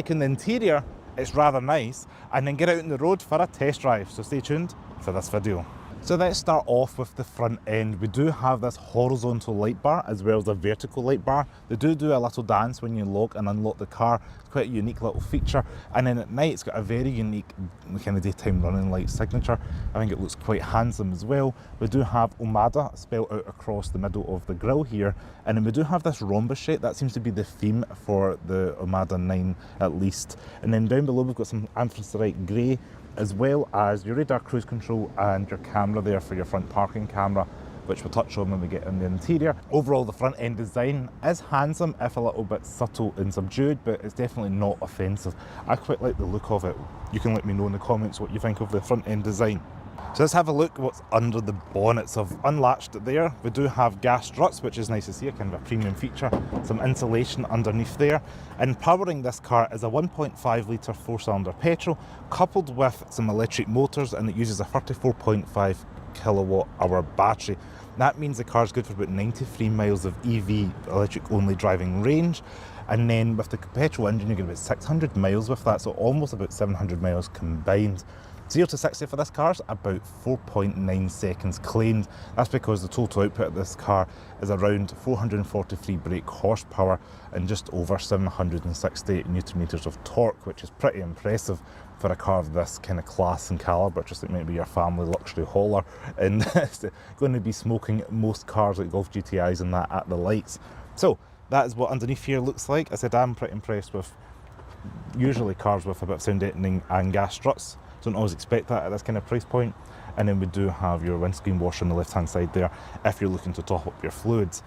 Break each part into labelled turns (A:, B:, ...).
A: Like in the interior, it's rather nice, and then get out on the road for a test drive. So stay tuned for this video. So let's start off with the front end. We do have this horizontal light bar as well as a vertical light bar. They do a little dance when you lock and unlock the car. It's quite a unique little feature. And then at night, it's got a very unique kind of daytime running light signature. I think it looks quite handsome as well. We do have Omoda spelled out across the middle of the grille here. And then we do have this rhombus shape. That seems to be the theme for the Omoda 9 at least. And then down below, we've got some anthracite grey, as well as your radar cruise control and your camera there for your front parking camera, which we'll touch on when we get in the interior. Overall, the front end design is handsome, if a little bit subtle and subdued, but it's definitely not offensive. I quite like the look of it. You can let me know in the comments what you think of the front end design. So let's have a look what's under the bonnet. So I've unlatched it there. We do have gas struts, which is nice to see, a kind of a premium feature. Some insulation underneath there. And powering this car is a 1.5 litre 4-cylinder petrol, coupled with some electric motors, and it uses a 34.5 kilowatt hour battery. That means the car is good for about 93 miles of EV, electric only driving range. And then with the petrol engine, you get about 600 miles with that, so almost about 700 miles combined. 0 to 60 for this car is about 4.9 seconds claimed. That's because the total output of this car is around 443 brake horsepower and just over 760 newton meters of torque, which is pretty impressive for a car of this kind of class and calibre, just like maybe your family luxury hauler. And it's going to be smoking most cars like Golf GTIs and that at the lights. So that is what underneath here looks like. I said I'm pretty impressed with usually cars with a bit of sound deadening and gas struts. Don't always expect that at this kind of price point. And then we do have your windscreen washer on the left hand side there if you're looking to top up your fluids.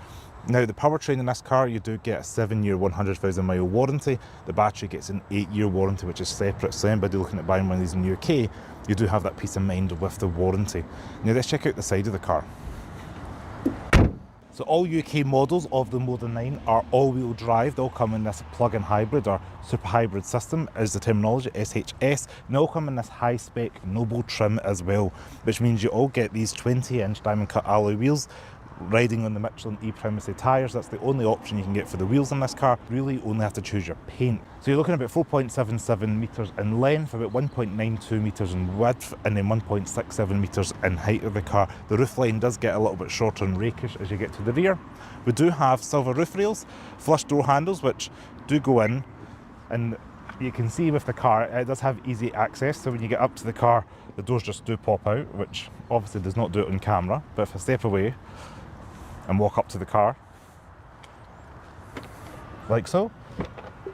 A: Now the powertrain in this car, you do get a 7-year 100,000 mile warranty. The battery gets an 8-year warranty, which is separate, so anybody looking at buying one of these in the UK, you do have that peace of mind with the warranty. Now let's check out the side of the car. So all UK models of the Omoda 9 are all-wheel drive. They all come in this plug-in hybrid or super hybrid system, is the terminology, SHS. And they all come in this high-spec Noble trim as well, which means you all get these 20-inch diamond-cut alloy wheels, riding on the Michelin E-Primacy tyres. That's the only option you can get for the wheels on this car. Really only have to choose your paint. So you're looking at about 4.77 metres in length, about 1.92 metres in width, and then 1.67 metres in height of the car. The roof line does get a little bit shorter and rakish as you get to the rear. We do have silver roof rails, flush door handles, which do go in, and you can see with the car, it does have easy access. So when you get up to the car, the doors just do pop out, which obviously does not do it on camera. But if I step away and walk up to the car, like so.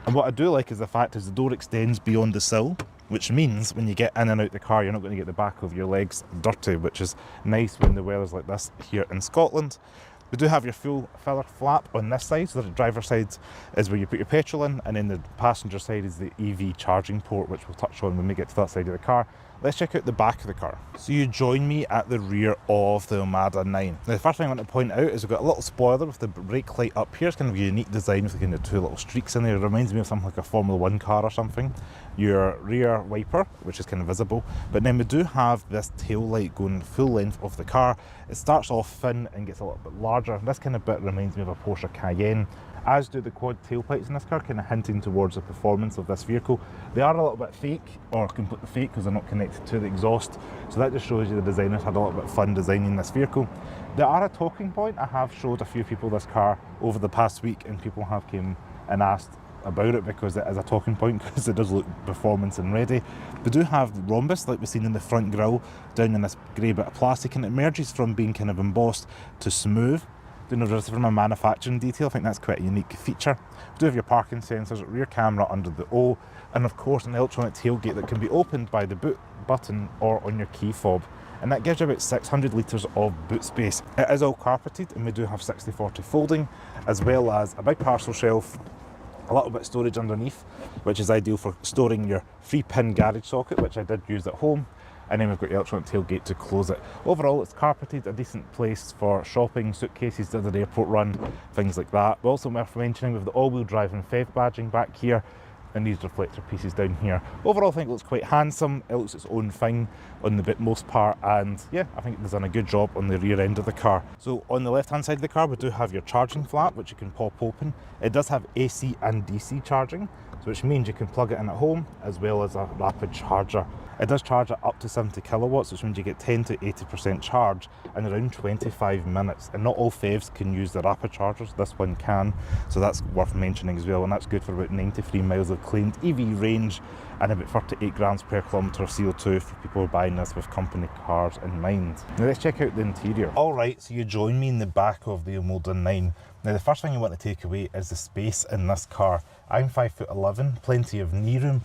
A: And what I do like is the fact is the door extends beyond the sill, which means when you get in and out the car, you're not going to get the back of your legs dirty, which is nice when the weather's like this here in Scotland. We do have your full filler flap on this side, so the driver's side is where you put your petrol in, and then the passenger side is the EV charging port, which we'll touch on when we get to that side of the car. Let's check out the back of the car. So you join me at the rear of the Omoda 9. Now the first thing I want to point out is we've got a little spoiler with the brake light up here. It's kind of a unique design with kind of 2 little streaks in there. It reminds me of something like a Formula 1 car or something. Your rear wiper, which is kind of visible, but then we do have this tail light going full length of the car. It starts off thin and gets a little bit larger. This kind of bit reminds me of a Porsche Cayenne, as do the quad tailpipes in this car, kind of hinting towards the performance of this vehicle. They are a little bit fake, or completely fake, because they're not connected to the exhaust. So that just shows you the designers had a little bit of fun designing this vehicle. They are a talking point. I have showed a few people this car over the past week, and people have came and asked about it because it is a talking point, because it does look performance and ready. We do have rhombus like we've seen in the front grille down in this grey bit of plastic, and it emerges from being kind of embossed to smooth. Don't know if it's from a manufacturing detail. I think that's quite a unique feature. We do have your parking sensors, rear camera under the O, and of course an electronic tailgate that can be opened by the boot button or on your key fob. And that gives you about 600 litres of boot space. It is all carpeted, and we do have 60/40 folding, as well as a big parcel shelf, a little bit of storage underneath, which is ideal for storing your 3-pin garage socket, which I did use at home. And then we've got the electronic tailgate to close it. Overall, it's carpeted, a decent place for shopping, suitcases, did an airport run, things like that. But also worth mentioning, we've the all-wheel drive and FEV badging back here. and these reflector pieces down here. Overall, I think it looks quite handsome. It looks its own thing on the most part, and yeah, I think it's done a good job on the rear end of the car. So on the left hand side of the car, we do have your charging flap, which you can pop open. It does have AC and DC charging, which means you can plug it in at home as well as a rapid charger. It does charge at up to 70 kilowatts, which means you get 10 to 80% charge in around 25 minutes. And not all PHEVs can use the rapid chargers, this one can, so that's worth mentioning as well. And that's good for about 93 miles of claimed EV range and about 38 grams per kilometre of CO2 for people who are buying this with company cars in mind. Now let's check out the interior. Alright, so you join me in the back of the Omoda 9. Now the first thing you want to take away is the space in this car. I'm 5'11", plenty of knee room,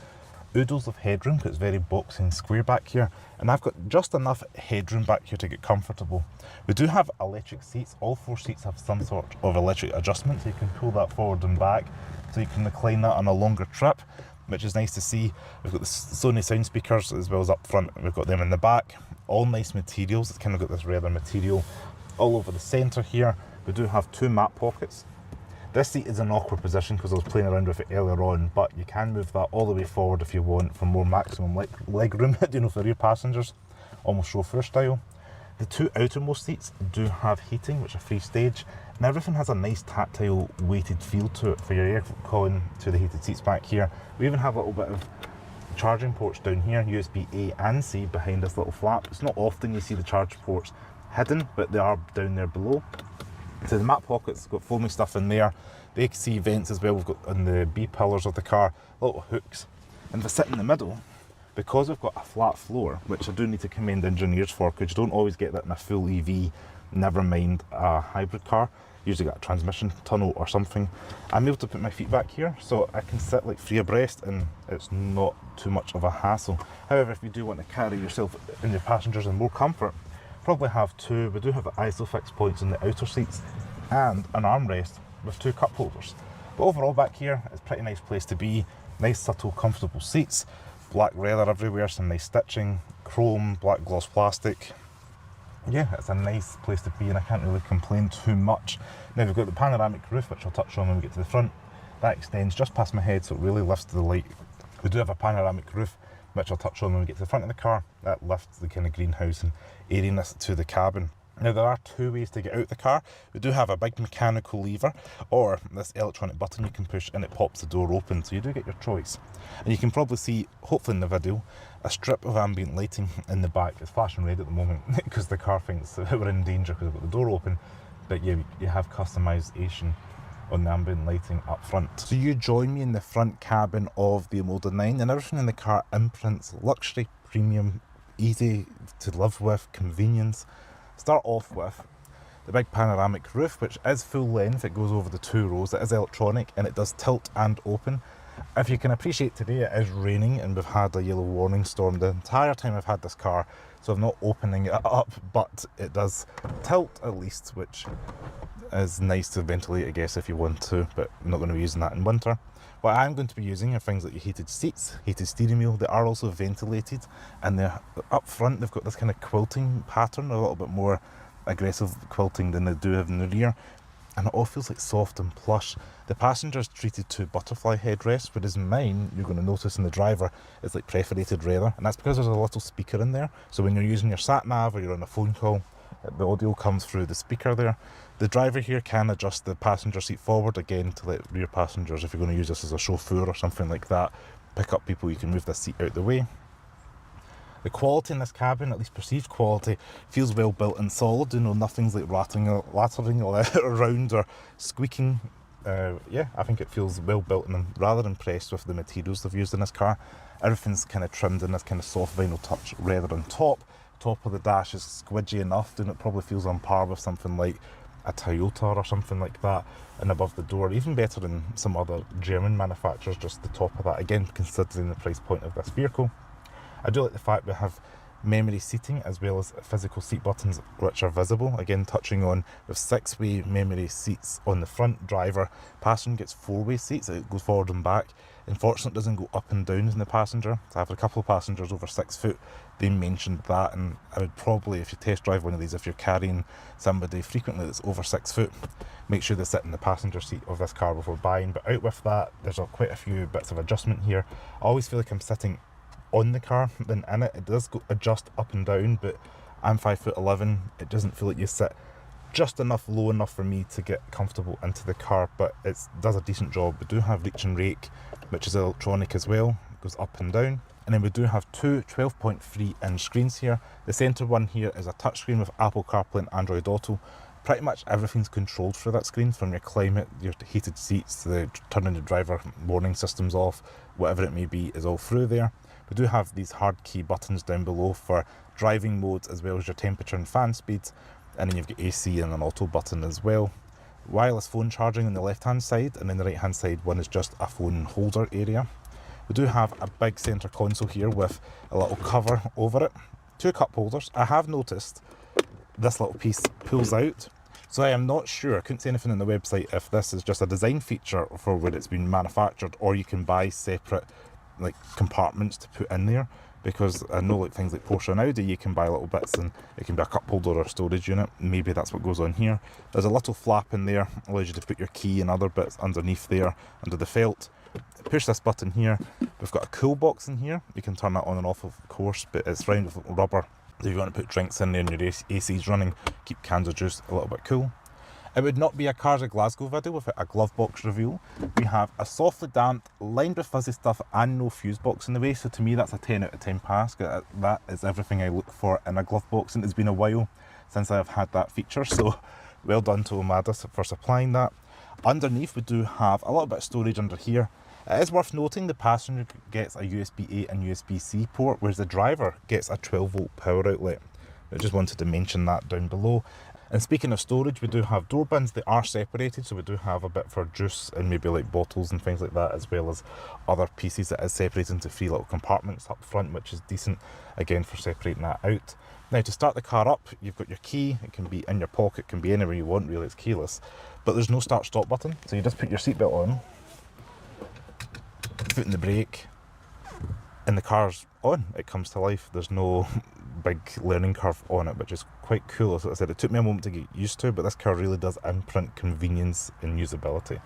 A: oodles of headroom because it's very boxy and square back here, and I've got just enough headroom back here to get comfortable. We do have electric seats. All 4 seats have some sort of electric adjustment, so you can pull that forward and back, so you can recline that on a longer trip, which is nice to see. We've got the Sony sound speakers as well as up front, we've got them in the back. All nice materials. It's kind of got this leather material all over the centre here. We do have 2 map pockets. This seat is in an awkward position because I was playing around with it earlier on, but you can move that all the way forward if you want for more maximum leg room, for rear passengers, almost chauffeur style. The 2 outermost seats do have heating, which are free stage, and everything has a nice tactile weighted feel to it for your air con to the heated seats back here. We even have a little bit of charging ports down here, USB A and C behind this little flap. It's not often you see the charge ports hidden, but they are down there below. So the map pockets got foamy stuff in there. The AC vents as well, we've got on the B pillars of the car, little hooks. And if I sit in the middle, because we've got a flat floor, which I do need to commend engineers for, because you don't always get that in a full EV, never mind a hybrid car. Usually got a transmission tunnel or something. I'm able to put my feet back here, so I can sit like free abreast and it's not too much of a hassle. However, if you do want to carry yourself and your passengers in more comfort, probably have 2. We do have the ISOFIX points in the outer seats and an armrest with 2 cup holders. But overall back here, it's a pretty nice place to be. Nice, subtle, comfortable seats, black leather everywhere, some nice stitching, chrome, black gloss plastic. Yeah, it's a nice place to be and I can't really complain too much. Now we've got the panoramic roof, which I'll touch on when we get to the front. That extends just past my head, so it really lifts the light. We do have a panoramic roof, which I'll touch on when we get to the front of the car. That lifts the kind of greenhouse and airiness to the cabin. Now there are 2 ways to get out the car. We do have a big mechanical lever or this electronic button you can push and it pops the door open, so you do get your choice. And you can probably see, hopefully in the video, a strip of ambient lighting in the back. It's flashing red at the moment because the car thinks that we're in danger because we've got the door open, but yeah, you have customization on the ambient lighting up front. So you join me in the front cabin of the Omoda 9 and everything in the car imprints luxury, premium, easy to live with, convenience. Start off with the big panoramic roof, which is full length. It goes over the 2 rows. It is electronic and it does tilt and open. If you can appreciate, today it is raining and we've had a yellow warning storm the entire time I've had this car, so I'm not opening it up, but it does tilt at least, which is nice to ventilate, I guess, if you want to, but I'm not going to be using that in winter. What I'm going to be using are things like your heated seats, heated steering wheel. They are also ventilated, and they're up front. They've got this kind of quilting pattern, a little bit more aggressive quilting than they do have in the rear, and it all feels like soft and plush. The passenger's treated to butterfly headrests, whereas mine, you're going to notice in the driver, it's like perforated leather, and that's because there's a little speaker in there. So when you're using your sat nav or you're on a phone call, the audio comes through the speaker there. The driver here can adjust the passenger seat forward again to let rear passengers, if you're going to use this as a chauffeur or something like that, pick up people, you can move this seat out the way. The quality in this cabin, at least perceived quality, feels well built and solid. Nothing's like rattling around or squeaking. Yeah, I think it feels well built and I'm rather impressed with the materials they've used in this car. Everything's kind of trimmed in this kind of soft vinyl touch leather on top. Top of the dash is squidgy enough, and it probably feels on par with something like a Toyota or something like that. And above the door, even better than some other German manufacturers, just the top of that, again considering the price point of this vehicle. I do like the fact we have memory seating as well as physical seat buttons which are visible, again touching on with 6-way memory seats on the front. Driver, passenger gets 4-way seats, it goes forward and back, Unfortunately, it doesn't go up and down in the passenger. So I've had a couple of passengers over 6 foot, they mentioned that, and I would probably, if you test drive one of these, if you're carrying somebody frequently that's over 6 foot, make sure they sit in the passenger seat of this car before buying. But out with that, there's quite a few bits of adjustment here. I always feel like I'm sitting on the car than in it. It does go adjust up and down, but I'm 5'11". It doesn't feel like you sit just enough low enough for me to get comfortable into the car, but it does a decent job. We do have reach and rake, which is electronic as well. It goes up and down. And then we do have two 12.3 inch screens here. The centre one here is a touchscreen with Apple CarPlay and Android Auto. Pretty much everything's controlled through that screen, from your climate, your heated seats, the turning the driver warning systems off, whatever it may be is all through there. We do have these hard key buttons down below for driving modes, as well as your temperature and fan speed. And then you've got AC and an auto button as well. Wireless phone charging on the left hand side, and then the right hand side one is just a phone holder area. We do have a big centre console here with a little cover over it. Two cup holders. I have noticed this little piece pulls out, so I am not sure, I couldn't see anything on the website, if this is just a design feature for where it's been manufactured, or you can buy separate like compartments to put in there, because I know like things like Porsche and Audi, you can buy little bits and it can be a cup holder or storage unit. Maybe that's what goes on here. There's a little flap in there, allows you to put your key and other bits underneath there, under the felt. Push this button here. We've got a cool box in here. You can turn that on and off, of course, but it's round with rubber. If you want to put drinks in there and your AC's running, keep cans of juice a little bit cool. It would not be a CarsofGlasgow video without a glove box reveal. We have a softly damped, lined with fuzzy stuff, and no fuse box in the way, so to me that's a 10 out of 10 pass. That is everything I look for in a glove box, and it's been a while since I have had that feature, so well done to Omoda for supplying that. Underneath we do have a little bit of storage under here. It is worth noting the passenger gets a USB-A and USB-C port, whereas the driver gets a 12-volt power outlet. I just wanted to mention that down below. And speaking of storage, we do have door bins. They are separated, so we do have a bit for juice and maybe like bottles and things like that, as well as other pieces that is separated into 3 little compartments up front, which is decent, again, for separating that out. Now, to start the car up, you've got your key. It can be in your pocket, it can be anywhere you want, really, it's keyless. But there's no start-stop button, so you just put your seatbelt on, foot in the brake, and the car's on. It comes to life. There's no big learning curve on it, which is quite cool. As I said, it took me a moment to get used to, but this car really does imprint convenience and usability.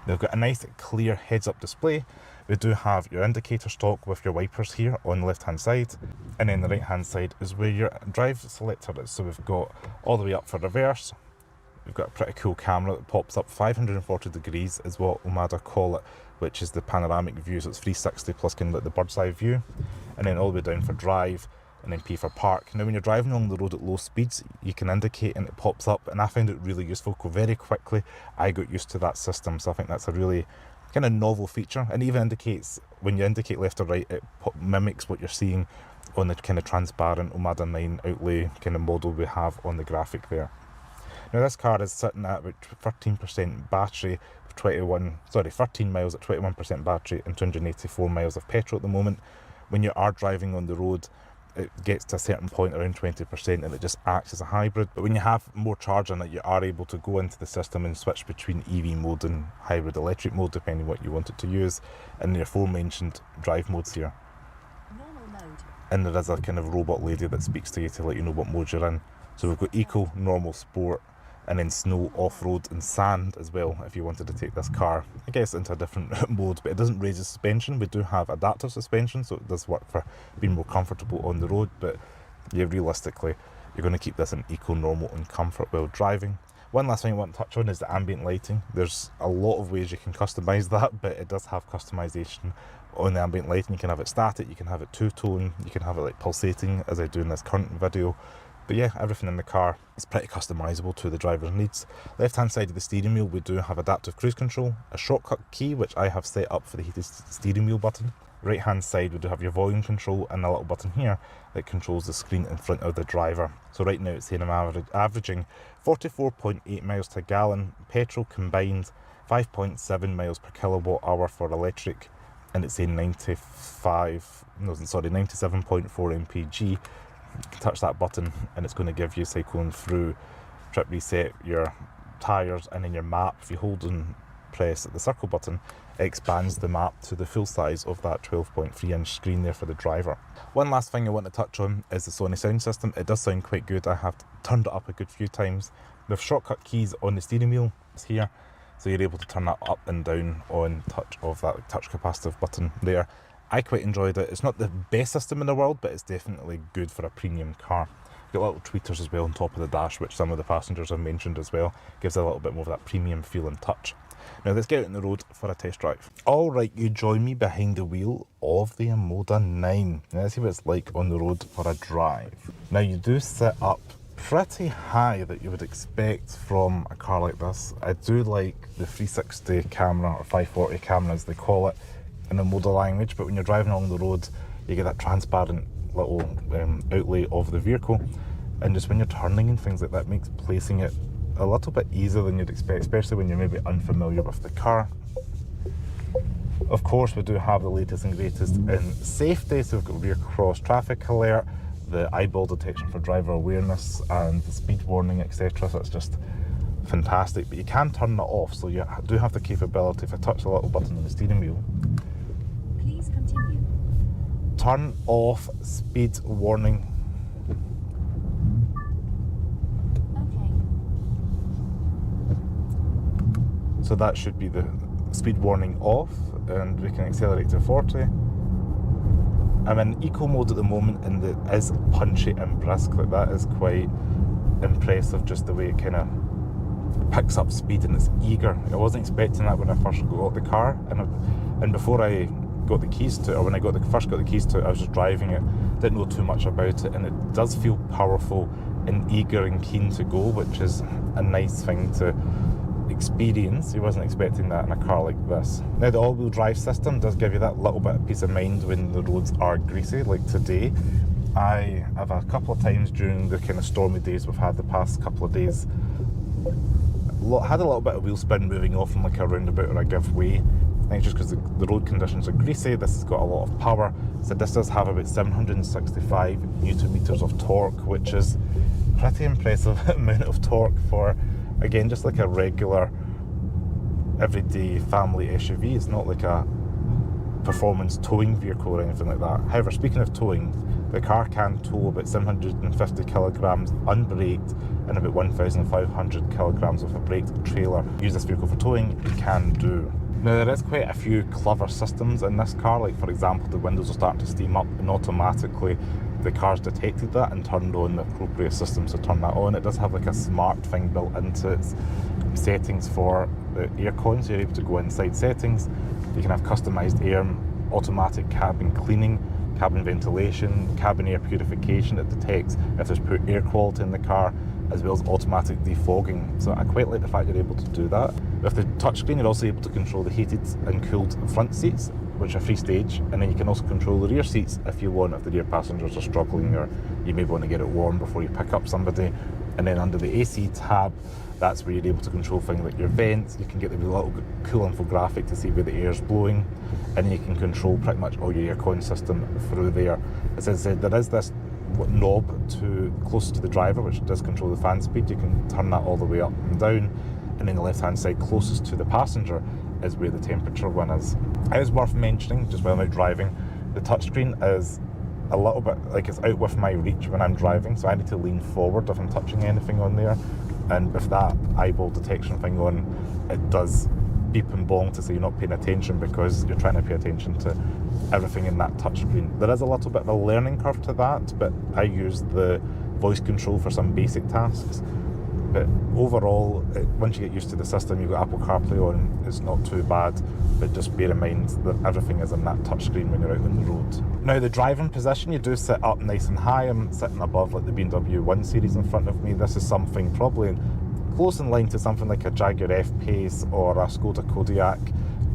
A: They've got a nice clear heads-up display. We do have your indicator stalk with your wipers here on the left-hand side, and then the right-hand side is where your drive selector is. So we've got all the way up for reverse. We've got a pretty cool camera that pops up 540 degrees is what Omoda call it, which is the panoramic view, so it's 360 plus kind of like the bird's eye view. And then all the way down for drive, and then P for park. Now when you're driving along the road at low speeds, you can indicate and it pops up, and I found it really useful. Very quickly I got used to that system, so I think that's a really kind of novel feature. And even indicates, when you indicate left or right, it mimics what you're seeing on the kind of transparent Omoda 9 outlay kind of model we have on the graphic there. Now this car is sitting at about 13% battery, 13 miles at 21% battery and 284 miles of petrol at the moment. When you are driving on the road, it gets to a certain point around 20% and it just acts as a hybrid. But when you have more charge on it, you are able to go into the system and switch between EV mode and hybrid electric mode, depending what you want it to use. And your aforementioned drive modes here.
B: Normal mode.
A: And there is a kind of robot lady that speaks to you to let you know what mode you're in. So we've got eco, normal, sport, and then snow, off-road and sand as well, if you wanted to take this car, I guess, into a different mode. But it doesn't raise the suspension. We do have adaptive suspension, so it does work for being more comfortable on the road, but yeah, realistically you're going to keep this in eco, normal and comfort while driving. One last thing I want to touch on is the ambient lighting. There's a lot of ways you can customise that, but it does have customisation on the ambient lighting. You can have it static, you can have it two-tone, you can have it like pulsating, as I do in this current video. But yeah, everything in the car is pretty customisable to the driver's needs. Left hand side of the steering wheel, we do have adaptive cruise control, a shortcut key which I have set up for the heated steering wheel button. Right hand side we do have your volume control and a little button here that controls the screen in front of the driver. So right now it's saying I'm averaging 44.8 miles to gallon, petrol combined 5.7 miles per kilowatt hour for electric, and it's saying 97.4 mpg. You can touch that button and it's going to give you cycling through, trip reset, your tyres, and then your map. If you hold on press the circle button, it expands the map to the full size of that 12.3-inch screen there for the driver. One last thing I want to touch on is the Sony sound system. It does sound quite good. I have turned it up a good few times. With shortcut keys on the steering wheel, it's here, so you're able to turn that up and down on touch of that touch capacitive button there. I quite enjoyed it. It's not the best system in the world, but it's definitely good for a premium car. Got little tweeters as well on top of the dash, which some of the passengers have mentioned as well. Gives it a little bit more of that premium feel and touch. Now let's get out on the road for a test drive. Alright, you join me behind the wheel of the Omoda 9. Now let's see what it's like on the road for a drive. Now you do sit up pretty high that you would expect from a car like this. I do like the 360 camera, or 540 camera as they call it in the Omoda language, but when you're driving along the road you get that transparent little outlay of the vehicle, and just when you're turning and things like that, makes placing it a little bit easier than you'd expect, especially when you're maybe unfamiliar with the car. Of course, we do have the latest and greatest in safety, so we've got rear cross traffic alert, the eyeball detection for driver awareness, and the speed warning, etc. So it's just fantastic. But you can turn that off, so you do have the capability, if I touch the little button on the steering wheel,
B: please continue,
A: turn off speed warning.
B: okay.
A: So that should be the speed warning off, and we can accelerate to 40. I'm in eco mode at the moment, and it is punchy and brisk. Like, that is quite impressive, just the way it kind of picks up speed and it's eager. I wasn't expecting that when I first got the car, and before I got the keys to it, or when I first got the keys to it, I was just driving it, didn't know too much about it, and it does feel powerful and eager and keen to go, which is a nice thing to experience. You wasn't expecting that in a car like this. Now the all-wheel drive system does give you that little bit of peace of mind when the roads are greasy, like today. I have a couple of times during the kind of stormy days we've had the past couple of days, had a little bit of wheel spin moving off from like a roundabout or a give way. I think just because the road conditions are greasy, this has got a lot of power. So this does have about 765 newton meters of torque, which is pretty impressive amount of torque for, again, just like a regular everyday family SUV. It's not like a performance towing vehicle or anything like that. However, speaking of towing, the car can tow about 750 kilograms unbraked and about 1,500 kilograms with a braked trailer. Use this vehicle for towing, you can do. Now there is quite a few clever systems in this car, like for example the windows are starting to steam up, and automatically the car's detected that and turned on the appropriate systems to turn that on. It does have like a smart thing built into its settings for the aircon, so you're able to go inside settings. You can have customised air, automatic cabin cleaning, cabin ventilation, cabin air purification. It detects if there's poor air quality in the car, as well as automatic defogging. So I quite like the fact you're able to do that. With the touchscreen, you're also able to control the heated and cooled front seats, which are free stage, and then you can also control the rear seats if you want, if the rear passengers are struggling, or you may want to get it warm before you pick up somebody. And then under the AC tab, that's where you're able to control things like your vents. You can get the little cool infographic to see where the air's blowing, and then you can control pretty much all your aircon system through there. As I said, there is this knob close to the driver, which does control the fan speed. You can turn that all the way up and down, and then the left hand side closest to the passenger is where the temperature one is. It is worth mentioning, just while I'm out driving, the touchscreen is a little bit like it's out with my reach when I'm driving, so I need to lean forward if I'm touching anything on there, and with that eyeball detection thing on, it does beep and bong to say you're not paying attention, because you're trying to pay attention to everything in that touchscreen. There is a little bit of a learning curve to that, but I use the voice control for some basic tasks. But overall, once you get used to the system, you've got Apple CarPlay on, it's not too bad, but just bear in mind that everything is in that touchscreen when you're out on the road. Now the driving position, you do sit up nice and high. I'm sitting above like the BMW 1 Series in front of me. This is something probably close in line to something like a Jaguar F-Pace or a Skoda Kodiaq,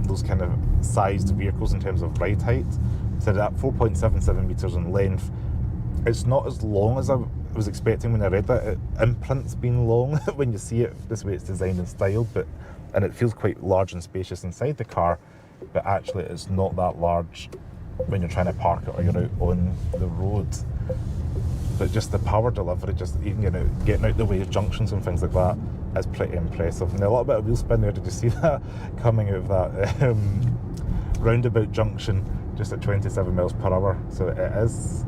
A: those kind of sized vehicles in terms of ride height. So at 4.77 metres in length, it's not as long as I was expecting when I read that. It imprints being long when you see it this way it's designed and styled, and it feels quite large and spacious inside the car, but actually it's not that large when you're trying to park it or you're out on the road. But just the power delivery, just even getting out the way of junctions and things like that, is pretty impressive. And a little bit of wheel spin there, did you see that coming out of that roundabout junction just at 27 miles per hour? So it is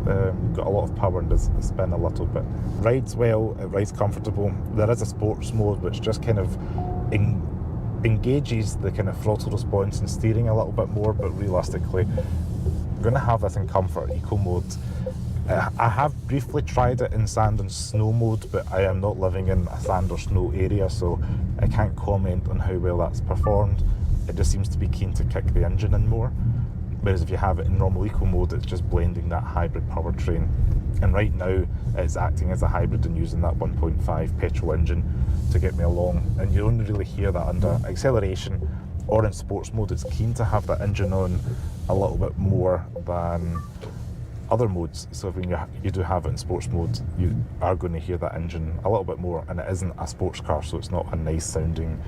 A: got a lot of power and does spin a little bit. Rides well, it rides comfortable. There is a sports mode which just kind of engages the kind of throttle response and steering a little bit more, but realistically I'm going to have this in comfort eco mode. I have briefly tried it in sand and snow mode, but I am not living in a sand or snow area, so I can't comment on how well that's performed. It just seems to be keen to kick the engine in more, whereas if you have it in normal eco mode, it's just blending that hybrid powertrain. And right now it's acting as a hybrid and using that 1.5 petrol engine to get me along, and you only really hear that under acceleration or in sports mode. It's keen to have that engine on a little bit more than other modes. So when you do have it in sports mode, you are going to hear that engine a little bit more, and it isn't a sports car, so it's not a nice sounding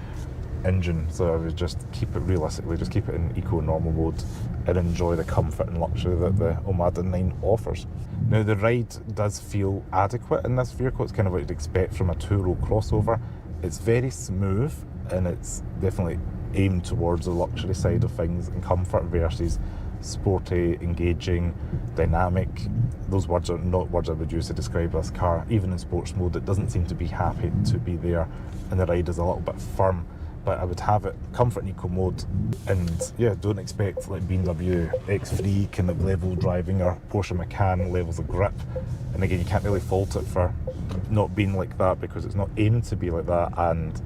A: engine. So I would just keep it, realistically, just keep it in eco normal mode and enjoy the comfort and luxury that the Omoda 9 offers. Now the ride does feel adequate in this vehicle. It's kind of what you'd expect from a two-row crossover. It's very smooth and it's definitely aimed towards the luxury side of things and comfort versus sporty, engaging, dynamic. Those words are not words I would use to describe this car. Even in sports mode, it doesn't seem to be happy to be there, and the ride is a little bit firm. But I would have it comfort and eco mode, and yeah, don't expect like BMW X3 kind of level driving or Porsche Macan levels of grip. And again, you can't really fault it for not being like that, because it's not aimed to be like that, and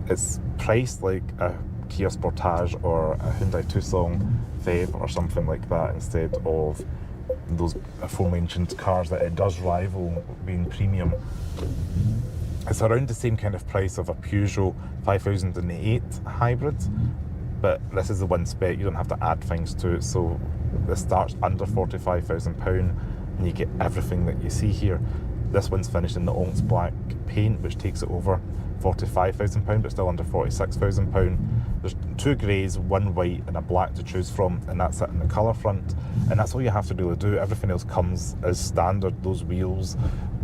A: it's priced like a Kia Sportage or a Hyundai Tucson Fev or something like that, instead of those aforementioned cars that it does rival being premium. It's around the same kind of price of a Peugeot 5008 hybrid, but this is the one spec, you don't have to add things to it. So this starts under £45,000 and you get everything that you see here. This one's finished in the Onyx black paint, which takes it over £45,000, but still under £46,000. There's two greys, one white and a black to choose from, and that's it in the colour front. And that's all you have to really do. Everything else comes as standard. Those wheels,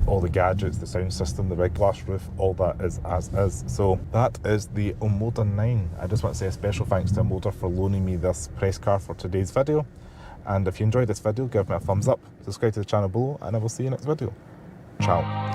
A: all the gadgets, the sound system, the big glass roof, all that is as is. So that is the Omoda 9. I just want to say a special thanks to Omoda for loaning me this press car for today's video. And if you enjoyed this video, give me a thumbs up, subscribe to the channel below, and I will see you next video. Ciao.